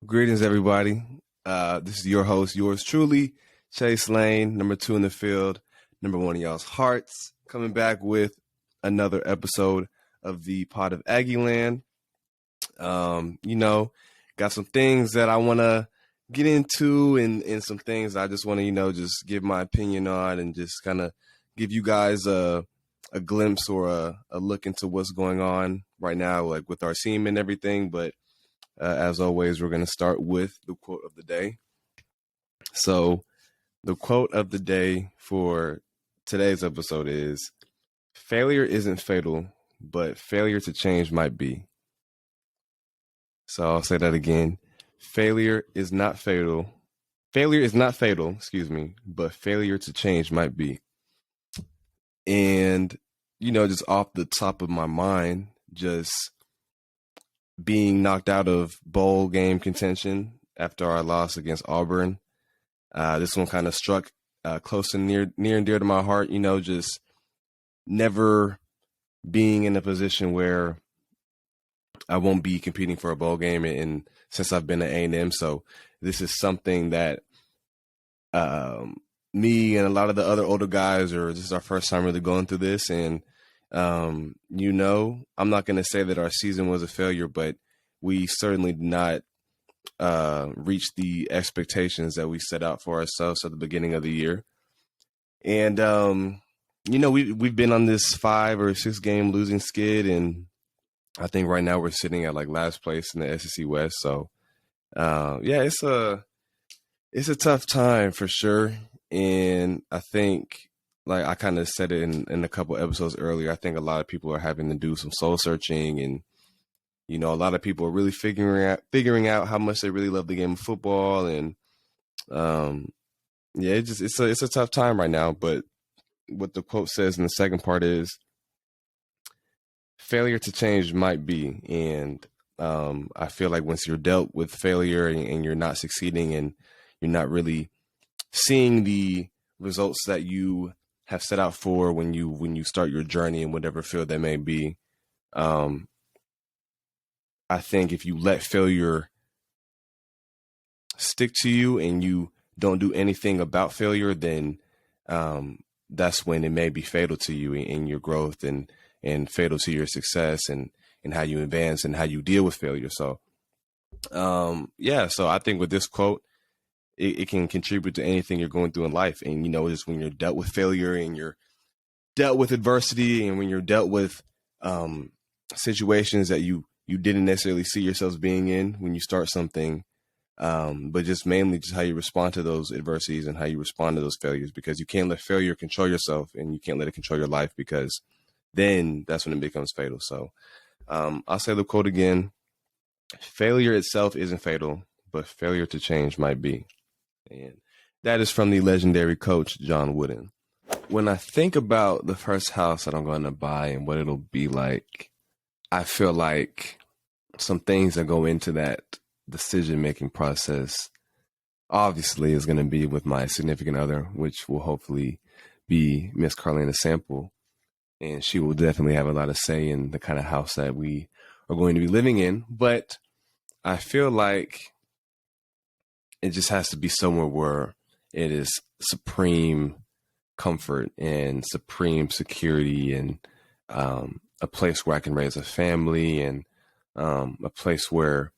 Greetings, everybody. This is your host, yours truly, Chase Lane, number 2 in the field, number 1 in y'all's hearts, coming back with another episode of the Pot of Aggieland. Got some things that I want to get into and some things I just want to, just give my opinion on and just kind of give you guys a glimpse or a look into what's going on right now, like with our team and everything. But as always, we're going to start with the quote of the day. So the quote of the day for today's episode is, "Failure isn't fatal, but failure to change might be." So I'll say that again. Failure is not fatal. Failure is not fatal, but failure to change might be. And, just off the top of my mind, just being knocked out of bowl game contention after our loss against Auburn. This one kind of struck close and near and dear to my heart, just never being in a position where I won't be competing for a bowl game. And since I've been at A&M, so this is something that me and a lot of the other older guys, this is our first time really going through this. And, I'm not going to say that our season was a failure, but we certainly did not reach the expectations that we set out for ourselves at the beginning of the year. And, we've been on this 5 or 6 game losing skid. And I think right now we're sitting at like last place in the SEC West. So, it's a tough time for sure. And I think, like I kind of said it in a couple episodes earlier, I think a lot of people are having to do some soul searching, and a lot of people are really figuring out how much they really love the game of football. And it's a tough time right now. But what the quote says in the second part is, failure to change might be. And I feel like once you're dealt with failure and you're not succeeding and you're not really seeing the results that you have set out for when you start your journey in whatever field that may be, I think if you let failure stick to you and you don't do anything about failure, then that's when it may be fatal to you in your growth and fatal to your success and how you advance and how you deal with failure. So, so I think with this quote, it can contribute to anything you're going through in life. And, just when you're dealt with failure and you're dealt with adversity and when you're dealt with situations that you didn't necessarily see yourselves being in when you start something, but just mainly just how you respond to those adversities and how you respond to those failures, because you can't let failure control yourself and you can't let it control your life, because then that's when it becomes fatal. So I'll say the quote again: failure itself isn't fatal, but failure to change might be. And that is from the legendary coach, John Wooden. When I think about the first house that I'm going to buy and what it'll be like, I feel like some things that go into that decision-making process obviously is going to be with my significant other, which will hopefully be Miss Carlina Sample. And she will definitely have a lot of say in the kind of house that we are going to be living in. But I feel like it just has to be somewhere where it is supreme comfort and supreme security, and a place where I can raise a family, and a place where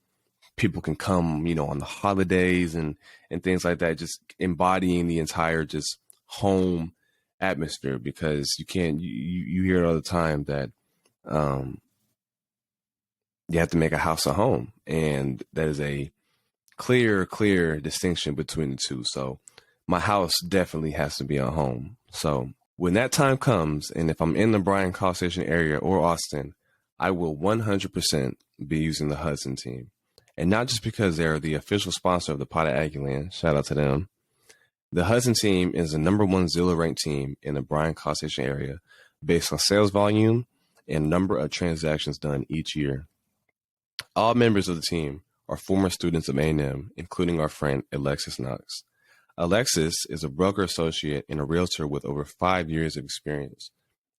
people can come, on the holidays and things like that, just embodying the entire just home atmosphere. Because you hear it all the time that you have to make a house a home, and that is a clear distinction between the two. So my house definitely has to be a home. So when that time comes, and if I'm in the Bryan College Station area or Austin, I will 100% be using the Hudson team. And not just because they're the official sponsor of the Pot of Aggieland, shout out to them. The Hudson team is the number 1 Zillow ranked team in the Bryan College Station area based on sales volume and number of transactions done each year. All members of the team are former students of A&M, including our friend Alexis Knox. Alexis is a broker associate and a realtor with over 5 years of experience.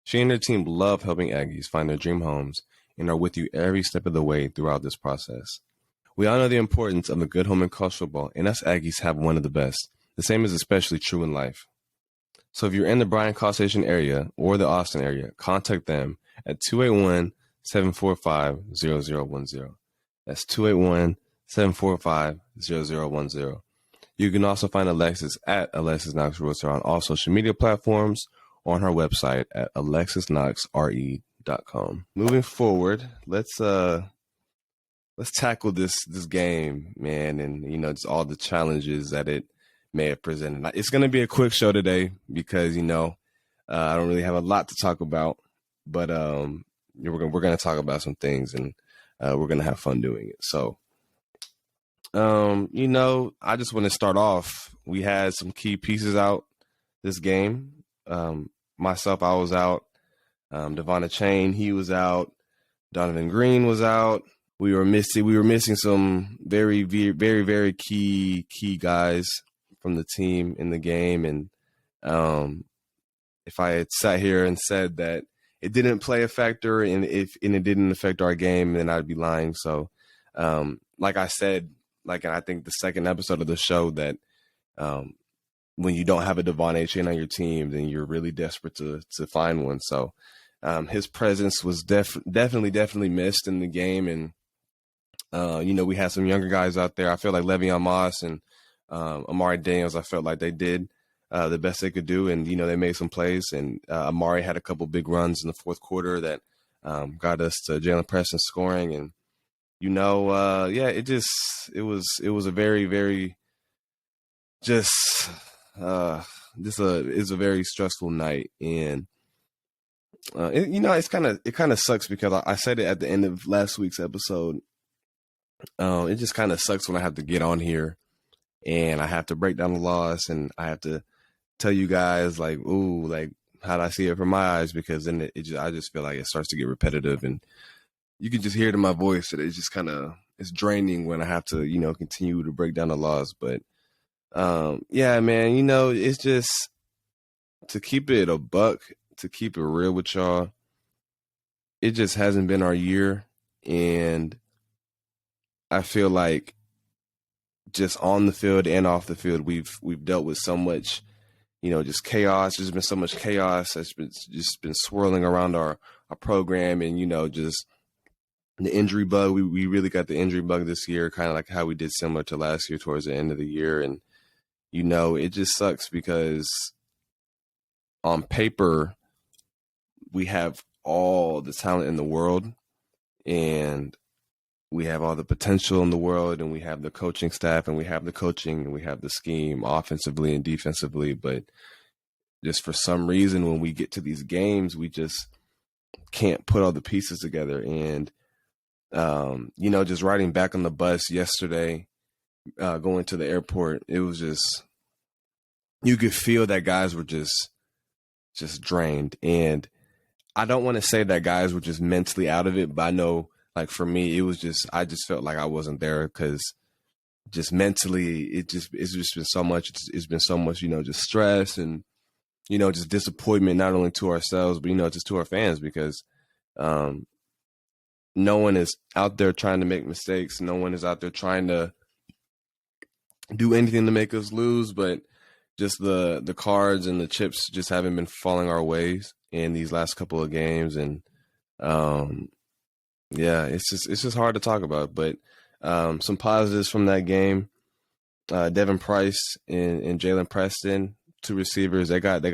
She and her team love helping Aggies find their dream homes and are with you every step of the way throughout this process. We all know the importance of a good home in college football, and us Aggies have one of the best. The same is especially true in life. So if you're in the Bryan-College Station area or the Austin area, contact them at 281-745-0010. That's 281-745-0010. You can also find Alexis at Alexis Knox Realtor on all social media platforms or on her website at alexisknoxre.com. Moving forward, let's tackle this game, man, and just all the challenges that it may have presented. It's going to be a quick show today because I don't really have a lot to talk about, but we're going to talk about some things, and we're going to have fun doing it. So, I just want to start off. We had some key pieces out this game. Myself, I was out. Devon Chain, he was out. Donovan Green was out. We were missing some very, very, very, very key guys from the team in the game. And if I had sat here and said that it didn't play a factor and it didn't affect our game, then I'd be lying. So, like I said, and I think the second episode of the show, that when you don't have a Devon Chain on your team, then you're really desperate to find one. So his presence was definitely missed in the game. And we had some younger guys out there. I feel like Le'Veon Moss and Amari Daniels, I felt like they did the best they could do. And, they made some plays. And Amari had a couple big runs in the fourth quarter that got us to Jalen Preston scoring. And, it was a very, very it's a very stressful night. And, it kind of sucks because I said it at the end of last week's episode. It just kind of sucks when I have to get on here and I have to break down the loss and I have to tell you guys how do I see it from my eyes? Because then I just feel like it starts to get repetitive, and you can just hear it in my voice that it's just it's draining when I have to, continue to break down the loss. But, yeah, man, it's just, to keep it a buck, to keep it real with y'all, it just hasn't been our year. And I feel like just on the field and off the field, we've dealt with so much, just chaos. There's been so much chaos that's been swirling around our program, and just the injury bug. We really got the injury bug this year, kind of like how we did similar to last year towards the end of the year. And it just sucks because on paper we have all the talent in the world, and we have all the potential in the world, and we have the coaching staff, and we have the coaching, and we have the scheme offensively and defensively. But just for some reason, when we get to these games, we just can't put all the pieces together. And, just riding back on the bus yesterday, going to the airport, it was just, you could feel that guys were just drained. And I don't want to say that guys were just mentally out of it, but I know, for me, it was just, I just felt like I wasn't there because just mentally, it's just been so much, it's been so much, just stress and, just disappointment, not only to ourselves, but, just to our fans, because no one is out there trying to make mistakes. No one is out there trying to do anything to make us lose, but just the cards and the chips just haven't been falling our ways in these last couple of games. And, yeah, it's just hard to talk about, but some positives from that game. Devin Price and Jalen Preston, two receivers, they got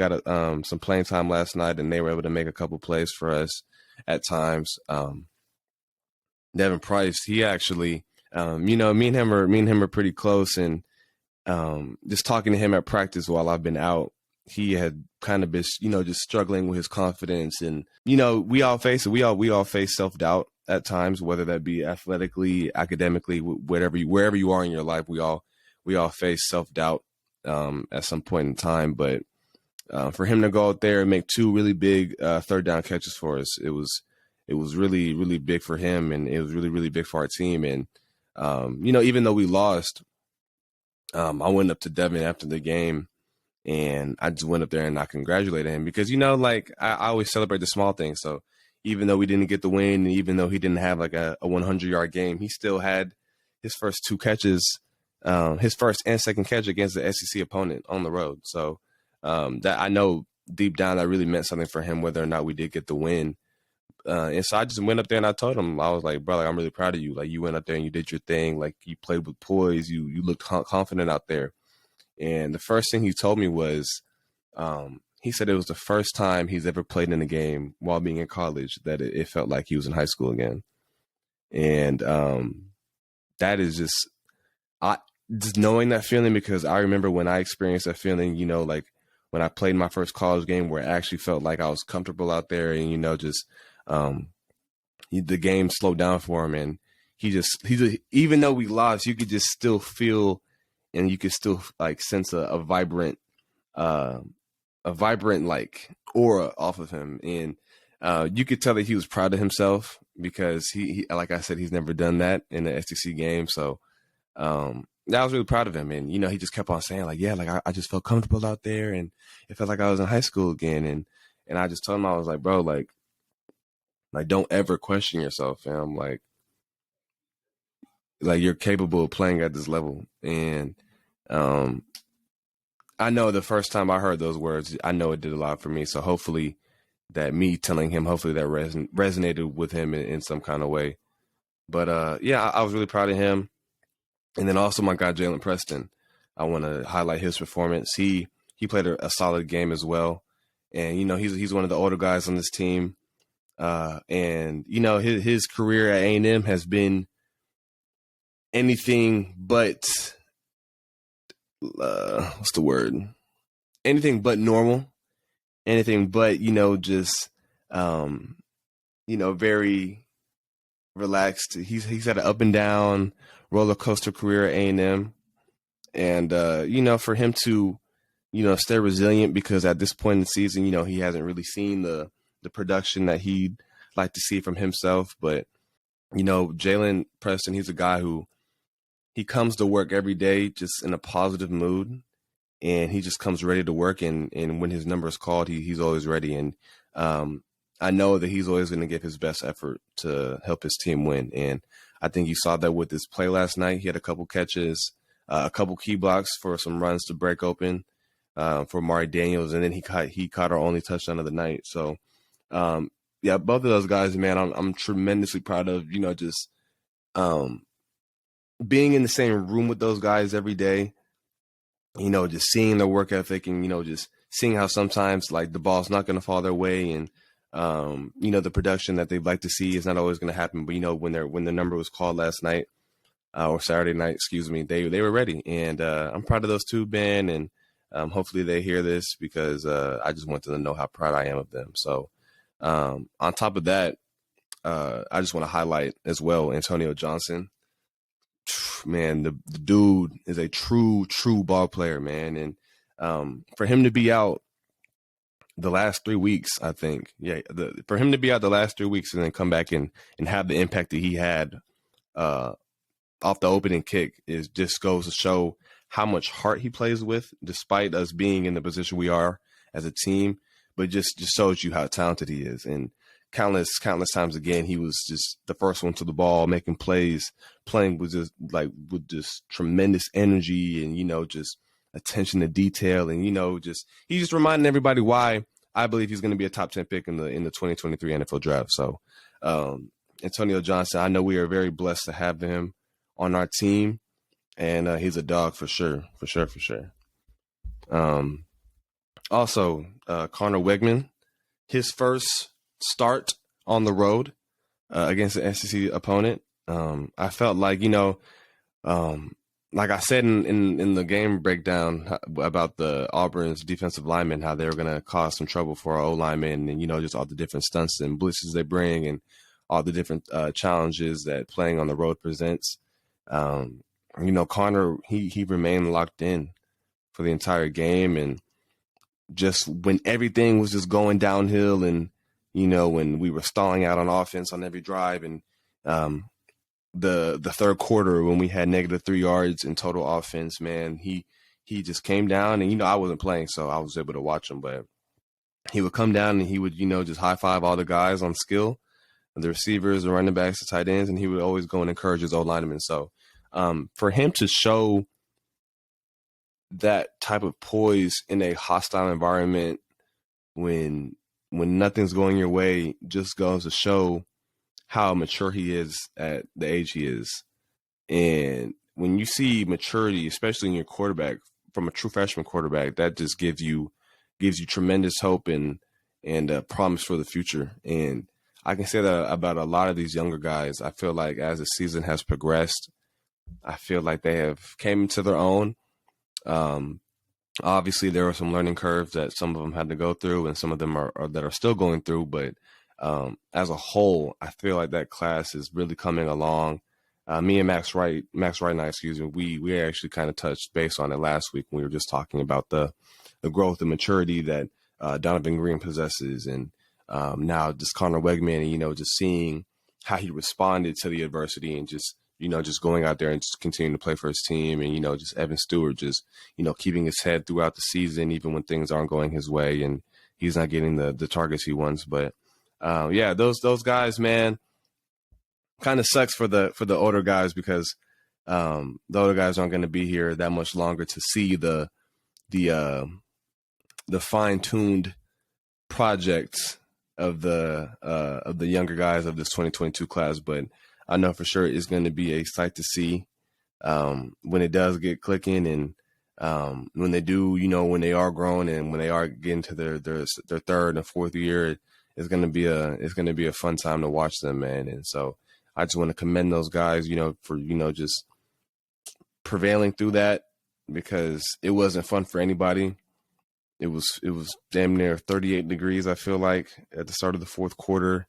some playing time last night, and they were able to make a couple plays for us at times. Devin Price, he actually, me and him are pretty close, and just talking to him at practice while I've been out, he had kind of been, just struggling with his confidence, and we all face self-doubt at times, whether that be athletically, academically, wherever you are in your life. We all face self-doubt at some point in time. But for him to go out there and make two really big third down catches for us, it was really, really big for him, and it was really, really big for our team. And even though we lost, I went up to Devin after the game, and I just went up there and I congratulated him because I always celebrate the small things. So even though we didn't get the win, and even though he didn't have a 100-yard game, he still had his first two catches, his first and second catch against the SEC opponent on the road. So that I know deep down that really meant something for him, whether or not we did get the win. And so I just went up there and I told him, I was like, bro, like, I'm really proud of you. Like, you went up there and you did your thing. Like, you played with poise. You looked confident out there. And the first thing he told me was, he said it was the first time he's ever played in a game while being in college that it felt like he was in high school again. And that is just knowing that feeling, because I remember when I experienced that feeling, you know, like when I played my first college game where I actually felt like I was comfortable out there, and, you know, just the game slowed down for him. And he even though we lost, you could just still feel, and you could still like sense a vibrant like aura off of him. And you could tell that he was proud of himself, because he like I said, he's never done that in the SEC game. So I was really proud of him. And, you know, he just kept on saying like, yeah, like I just felt comfortable out there and it felt like I was in high school again. And I just told him, I was like, bro, like don't ever question yourself, fam. Like you're capable of playing at this level. And I know the first time I heard those words, I know it did a lot for me. So hopefully that me telling him, hopefully that resonated with him in some kind of way. But yeah, I was really proud of him. And then also my guy, Jalen Preston, I want to highlight his performance. He played a solid game as well. And, you know, he's one of the older guys on this team. And, you know, his career at A&M has been anything but, what's the word? Anything but normal. Anything but, you know, just, you know, very relaxed. He's had an up and down roller coaster career at A&M. And, you know, for him to, you know, stay resilient, because at this point in the season, you know, he hasn't really seen the production that he'd like to see from himself. But, you know, Jalen Preston, he's a guy who he comes to work every day just in a positive mood, and he just comes ready to work. And when his number is called, he's always ready. And I know that he's always going to give his best effort to help his team win. And I think you saw that with his play last night. He had a couple catches, a couple key blocks for some runs to break open for Mari Daniels, and then he caught our only touchdown of the night. So, yeah, both of those guys, man, I'm tremendously proud of, you know, just being in the same room with those guys every day, you know, just seeing their work ethic, and, you know, just seeing how sometimes like the ball's not going to fall their way, and you know, the production that they'd like to see is not always going to happen. But, you know, when the number was called last night, or Saturday night, excuse me, they were ready. And I'm proud of those two, Ben, and hopefully they hear this, because I just want them to know how proud I am of them. So on top of that, I just want to highlight as well Antonio Johnson. Man, the dude is a true ball player, man. And for him to be out the last 3 weeks, I think, for him to be out the last 3 weeks and then come back and have the impact that he had off the opening kick is just goes to show how much heart he plays with, despite us being in the position we are as a team. But just shows you how talented he is. And countless times again, he was just the first one to the ball, making plays, playing with just tremendous energy, and, you know, just attention to detail. And, you know, he's just reminding everybody why I believe he's going to be a top 10 pick in the 2023 NFL draft. So Antonio Johnson, I know we are very blessed to have him on our team, and he's a dog for sure. Also, Connor Wegman, his first start on the road against an SEC opponent. I felt like, you know, like I said in the game breakdown about the Auburn's defensive linemen, how they were going to cause some trouble for our O-linemen, and, you know, just all the different stunts and blitzes they bring, and all the different challenges that playing on the road presents. You know, Connor, he remained locked in for the entire game. And just when everything was just going downhill, and, you know, when we were stalling out on offense on every drive, and the third quarter when we had -3 yards in total offense, man, he just came down. And, you know, I wasn't playing, so I was able to watch him, but he would come down and he would, you know, just high five all the guys on skill, the receivers, the running backs, the tight ends, and he would always go and encourage his old linemen. So For him to show that type of poise in a hostile environment when nothing's going your way just goes to show how mature he is at the age he is. And when you see maturity, especially in your quarterback, from a true freshman quarterback, that just gives you tremendous hope and promise for the future. And I can say that about a lot of these younger guys. I feel like as the season has progressed, I feel like they have came into their own. Obviously, there were some learning curves that some of them had to go through, and some of them are that are still going through. But as a whole, I feel like that class is really coming along. Me and Max Wright, excuse me, we actually kind of touched base on it last week when we were just talking about the growth and maturity that Donovan Green possesses, and now just Connor Wegman, and just seeing how he responded to the adversity, and just just going out there and just continuing to play for his team, and just Evan Stewart just keeping his head throughout the season, even when things aren't going his way and he's not getting the targets he wants. But yeah, those guys, man, kind of sucks for the older guys, because the older guys aren't going to be here that much longer to see the fine-tuned projects of the younger guys of this 2022 class. But I know for sure it's going to be a sight to see when it does get clicking, and when they do, when they are grown and when they are getting to their third and fourth year, it's going to be a fun time to watch them, man. And so I just want to commend those guys, for just prevailing through that, because it wasn't fun for anybody. It was damn near 38 degrees, I feel like, at the start of the fourth quarter.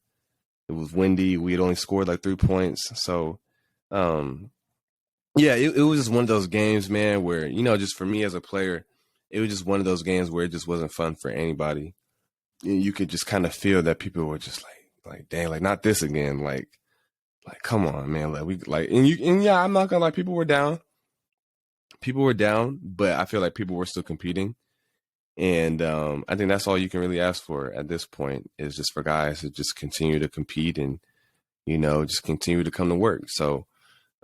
It was windy. We had only scored like 3 points. So, yeah, it was just one of those games, man, where, just for me as a player, it was just one of those games where it just wasn't fun for anybody. You could just kind of feel that people were just like, dang, like, not this again. Like, come on, man. And yeah, I'm not gonna lie, people were down, but I feel like people were still competing. And I think that's all you can really ask for at this point, is just for guys to just continue to compete and, just continue to come to work. So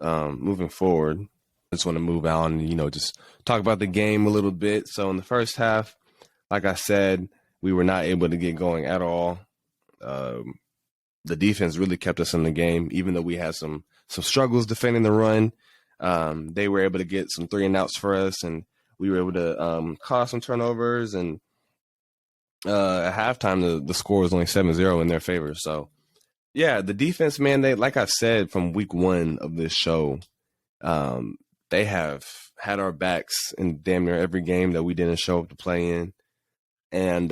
moving forward, I just want to move on and, just talk about the game a little bit. So in the first half, like I said, we were not able to get going at all. The defense really kept us in the game, even though we had some struggles defending the run. They were able to get some 3-and-outs for us, and we were able to cause some turnovers, and at halftime, the score was only 7-0 in their favor. So, yeah, the defense, man, they, like I said from week one of this show, they have had our backs in damn near every game that we didn't show up to play in. And,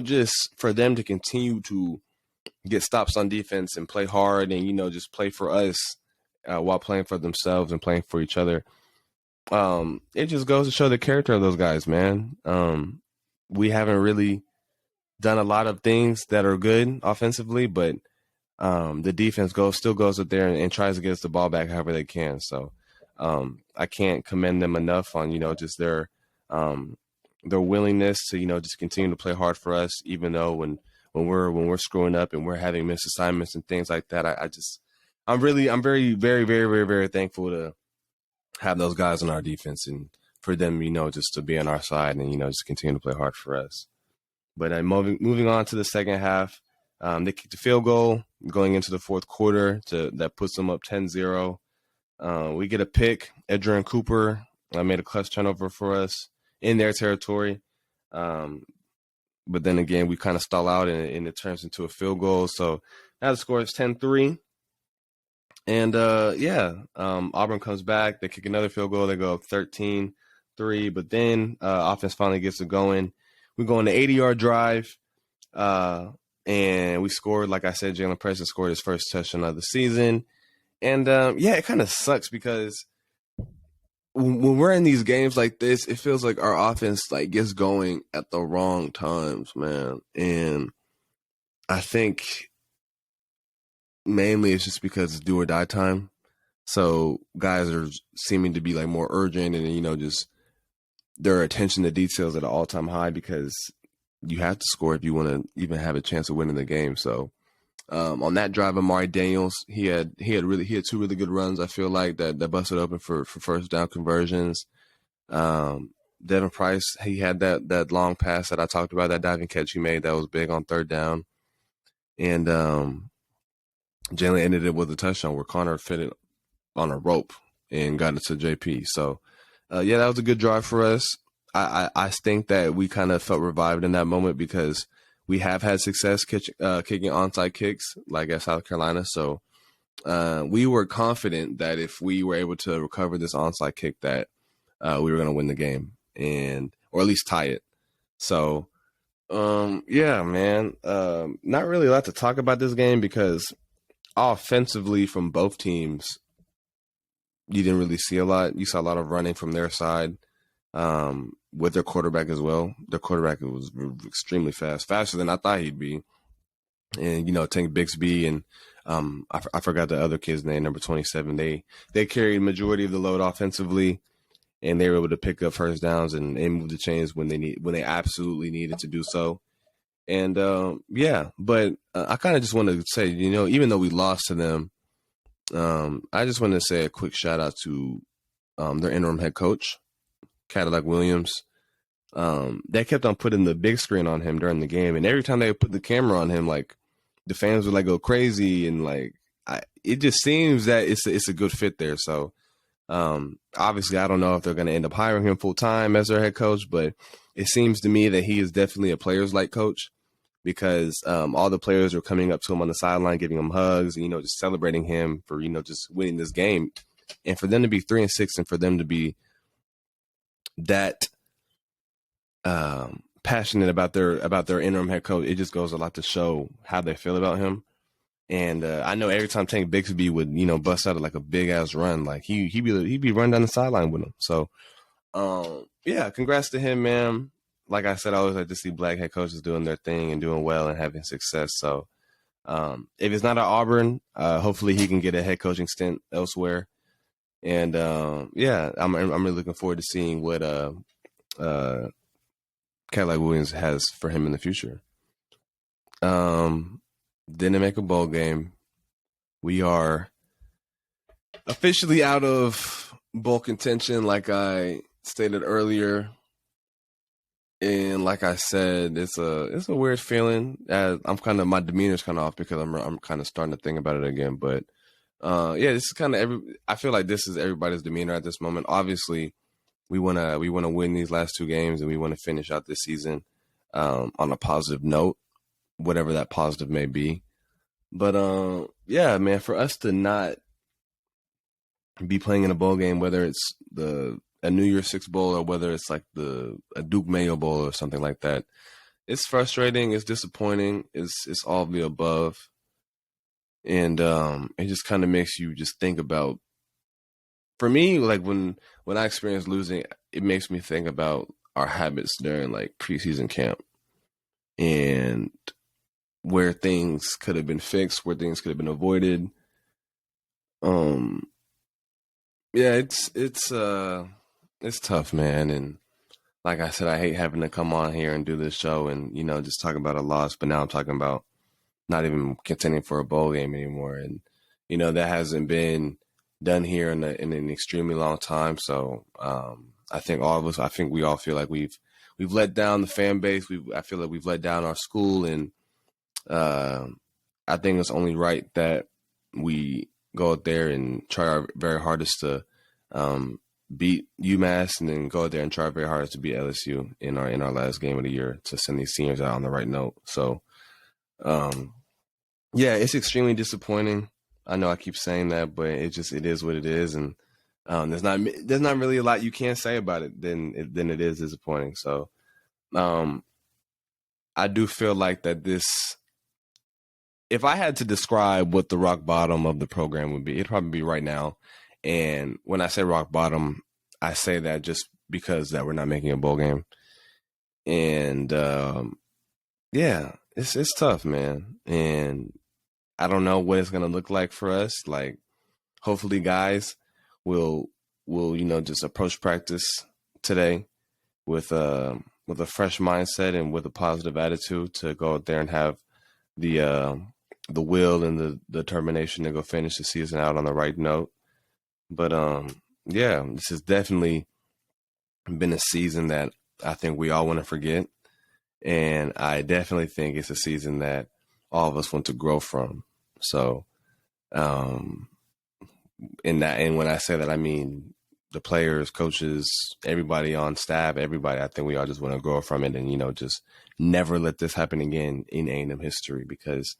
just for them to continue to get stops on defense and play hard and, just play for us while playing for themselves and playing for each other, it just goes to show the character of those guys, man. We haven't really done a lot of things that are good offensively, but the defense still goes up there and tries to get us the ball back however they can. So I can't commend them enough on just their willingness to just continue to play hard for us, even though when we're screwing up and we're having missed assignments and things like that. I'm very, very, very, very, very thankful to have those guys on our defense, and for them, just to be on our side and, just continue to play hard for us. But moving on to the second half, they kicked a field goal going into the fourth quarter that puts them up 10-0. We get a pick. Edgerrin Cooper made a clutch turnover for us in their territory. But then again, we kind of stall out and it turns into a field goal. So now the score is 10-3. And, Auburn comes back. They kick another field goal. They go up 13-3. But then offense finally gets it going. We go on an 80-yard drive. And we scored, like I said, Jalen Preston scored his first touchdown of the season. And, it kind of sucks because when we're in these games like this, it feels like our offense gets going at the wrong times, man. And I think mainly it's just because it's do or die time. So guys are seeming to be more urgent and, just their attention to details at an all-time high, because you have to score if you want to even have a chance of winning the game. So On that drive, Amari Daniels, he had two really good runs. I feel like that busted open for first down conversions. Devin Price, he had that long pass that I talked about, that diving catch he made that was big on third down, and Jalen ended it with a touchdown where Connor fitted on a rope and got it to JP. So, yeah, that was a good drive for us. I think that we kind of felt revived in that moment because we have had success kicking onside kicks like at South Carolina. So we were confident that if we were able to recover this onside kick, that we were going to win the game or at least tie it. So, yeah, man, not really a lot to talk about this game because offensively from both teams, you didn't really see a lot. You saw a lot of running from their side with their quarterback as well. Their quarterback was extremely fast, faster than I thought he'd be. And, Tank Bixby and I forgot the other kid's name, number 27. They carried majority of the load offensively, and they were able to pick up first downs and move the chains when they absolutely needed to do so. And yeah, but I kind of just want to say, even though we lost to them, I just want to say a quick shout out to their interim head coach, Cadillac Williams. They kept on putting the big screen on him during the game, and every time they put the camera on him, like the fans would like go crazy, and like it just seems that it's a good fit there. So obviously, I don't know if they're going to end up hiring him full time as their head coach, but it seems to me that he is definitely a players like coach because all the players are coming up to him on the sideline, giving him hugs, and, just celebrating him for just winning this game, and for them to be 3-6, and for them to be that passionate about their interim head coach, it just goes a lot to show how they feel about him. And I know every time Tank Bixby would bust out like a big ass run, like he'd be running down the sideline with him. So yeah, congrats to him, man. Like I said, I always like to see black head coaches doing their thing and doing well and having success. So if it's not at Auburn, hopefully he can get a head coaching stint elsewhere. And yeah, I'm really looking forward to seeing what Cadillac Williams has for him in the future. Didn't make a bowl game. We are officially out of bowl contention, like I stated earlier. And like I said, it's a weird feeling. My demeanor's kind of off because I'm kind of starting to think about it again. But yeah, this is kind of I feel like this is everybody's demeanor at this moment. Obviously, we wanna win these last two games, and we want to finish out this season on a positive note, whatever that positive may be. But yeah, man, for us to not be playing in a bowl game, whether it's a New Year's Six Bowl or whether it's like a Duke Mayo Bowl or something like that, it's frustrating. It's disappointing. It's all of the above, and it just kind of makes you just think about. For me, like when I experience losing, it makes me think about our habits during like preseason camp and where things could have been fixed, where things could have been avoided. Yeah, it's tough, man. And like I said, I hate having to come on here and do this show and, just talk about a loss. But now I'm talking about not even contending for a bowl game anymore. And, that hasn't been done here in an extremely long time. So I think we all feel like we've let down the fan base. I feel like we've let down our school. And I think it's only right that we go out there and try our very hardest to beat UMass, and then go out there and try our very hardest to beat LSU in our last game of the year to send these seniors out on the right note. So, yeah, it's extremely disappointing. I know I keep saying that, but it is what it is, and there's not really a lot you can say about it. Then it is disappointing. So, I do feel like that this. If I had to describe what the rock bottom of the program would be, it'd probably be right now. And when I say rock bottom, I say that just because that we're not making a bowl game. And yeah, it's tough, man. And I don't know what it's gonna look like for us. Like, hopefully, guys will just approach practice today with a fresh mindset and with a positive attitude to go out there and have the the will and the determination to go finish the season out on the right note. But yeah, this has definitely been a season that I think we all want to forget. And I definitely think it's a season that all of us want to grow from. So, and when I say that, I mean the players, coaches, everybody on staff, everybody. I think we all just want to grow from it, and just never let this happen again in A&M history, because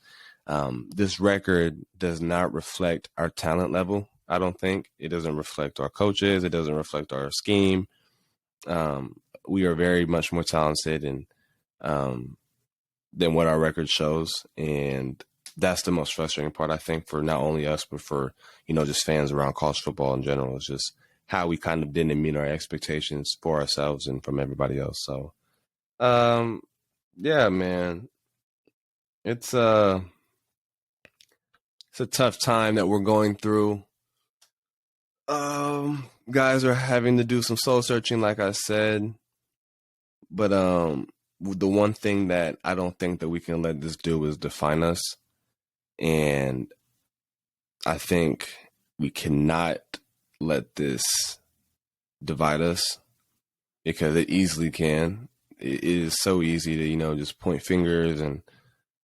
this record does not reflect our talent level. I don't think it doesn't reflect our coaches. It doesn't reflect our scheme. We are very much more talented and than what our record shows, and that's the most frustrating part, I think, for not only us but for just fans around college football in general. It's just how we kind of didn't meet our expectations for ourselves and from everybody else. So, yeah, man, it's a tough time that we're going through. Guys are having to do some soul searching, like I said, but the one thing that I don't think that we can let this do is define us. And I think we cannot let this divide us, because it easily can. It is so easy to, just point fingers and,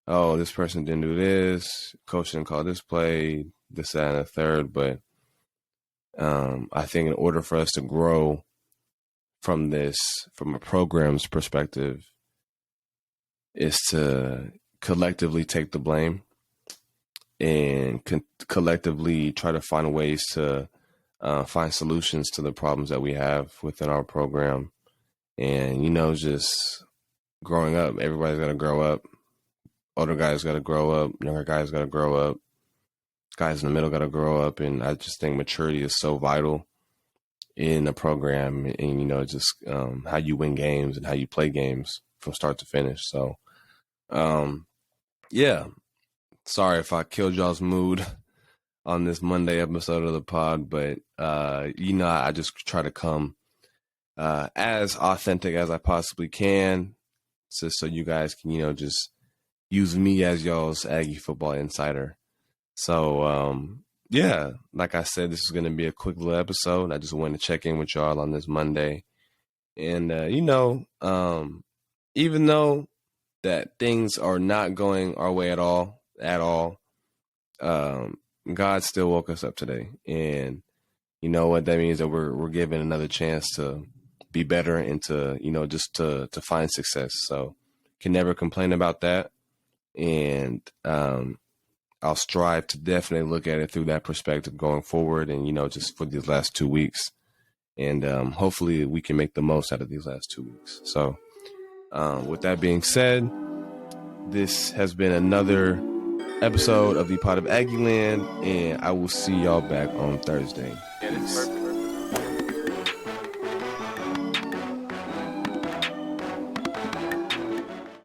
oh, this person didn't do this, coach didn't call this play, this, that, and the third. But I think in order for us to grow from this, from a program's perspective, is to collectively take the blame and collectively try to find ways to find solutions to the problems that we have within our program. And, just growing up, everybody's got to grow up. Older guys got to grow up. Younger guys got to grow up. Guys in the middle got to grow up. And I just think maturity is so vital in a program, and, just how you win games and how you play games from start to finish. So, yeah, sorry if I killed y'all's mood on this Monday episode of the pod, but, I just try to come as authentic as I possibly can, so you guys can, just use me as y'all's Aggie football insider. So, yeah, like I said, this is going to be a quick little episode. I just wanted to check in with y'all on this Monday. And, even though that things are not going our way at all, God still woke us up today. And you know what that means? That we're given another chance to be better and to, just to find success. So can never complain about that. And I'll strive to definitely look at it through that perspective going forward, and, just for these last 2 weeks. And hopefully we can make the most out of these last 2 weeks. So with that being said, this has been another episode of the Pod of Aggieland, and I will see y'all back on Thursday.